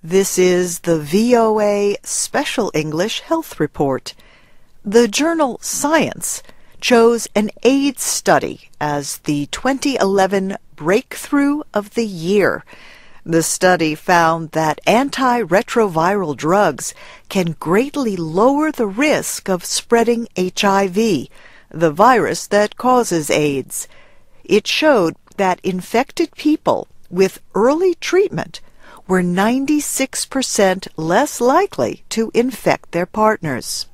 This is the VOA Special English Health Report. The journal Science chose an AIDS study as the 2011 Breakthrough of the Year. The study found that antiretroviral drugs can greatly lower the risk of spreading HIV, the virus that causes AIDS. It showed that infected people with early treatment were 96% less likely to infect their partners.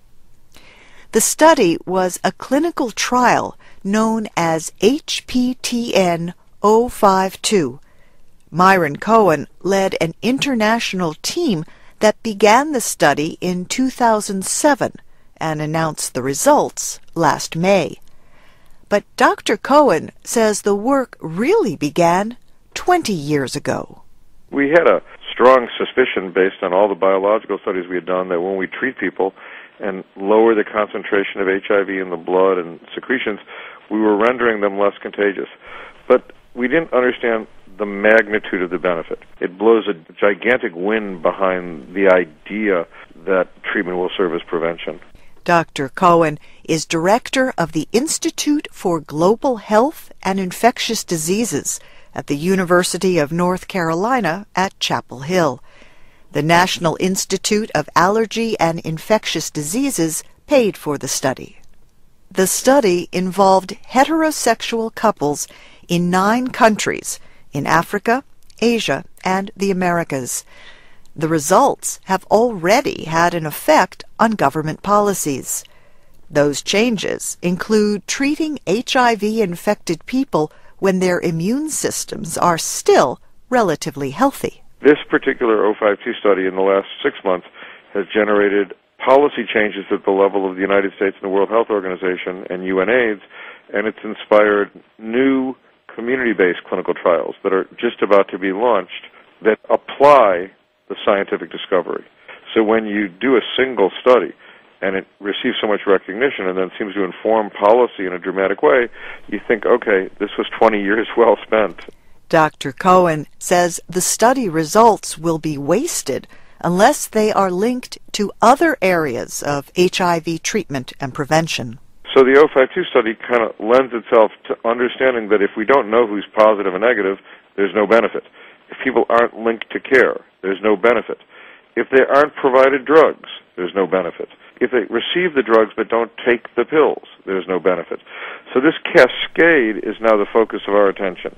The study was a clinical trial known as HPTN 052. Myron Cohen led an international team that began the study in 2007 and announced the results last May. But Dr. Cohen says the work really began 20 years ago. We had a strong suspicion based on all the biological studies we had done that when we treat people and lower the concentration of HIV in the blood and secretions, we were rendering them less contagious. But we didn't understand the magnitude of the benefit. It blows a gigantic wind behind the idea that treatment will serve as prevention. Dr. Cohen is director of the Institute for Global Health and Infectious Diseases at the University of North Carolina at Chapel Hill. The National Institute of Allergy and Infectious Diseases paid for the study. The study involved heterosexual couples in 9 countries in Africa, Asia, and the Americas. The results have already had an effect on government policies. Those changes include treating HIV-infected people when their immune systems are still relatively healthy. This particular 052 study in the last 6 months has generated policy changes at the level of the United States and the World Health Organization and UNAIDS, and it's inspired new community-based clinical trials that are just about to be launched that apply the scientific discovery. So when you do a single study and it receives so much recognition and then seems to inform policy in a dramatic way, you think, okay, this was 20 years well spent. Dr. Cohen says the study results will be wasted unless they are linked to other areas of HIV treatment and prevention. So the 052 study kind of lends itself to understanding that if we don't know who's positive and negative, there's no benefit. If people aren't linked to care, there's no benefit. If they aren't provided drugs, there's no benefit. If they receive the drugs but don't take the pills, there's no benefit. So this cascade is now the focus of our attention.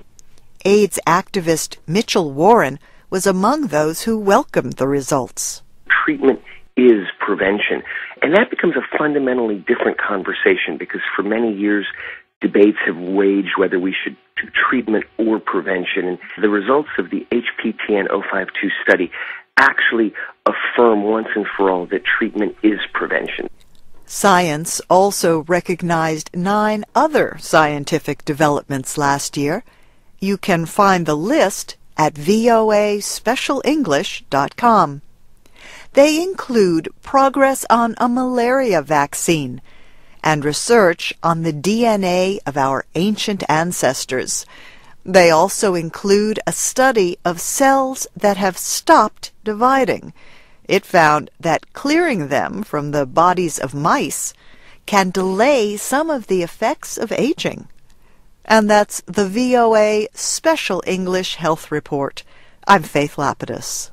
AIDS activist Mitchell Warren was among those who welcomed the results. Treatment is prevention, and that becomes a fundamentally different conversation because for many years debates have waged whether we should do treatment or prevention, and the results of the HPTN 052 study actually affirm once and for all that treatment is prevention. Science also recognized 9 other scientific developments last year. You can find the list at voaspecialenglish.com. They include progress on a malaria vaccine and research on the DNA of our ancient ancestors. They also include a study of cells that have stopped dividing. It found that clearing them from the bodies of mice can delay some of the effects of aging. And that's the VOA Special English Health Report. I'm Faith Lapidus.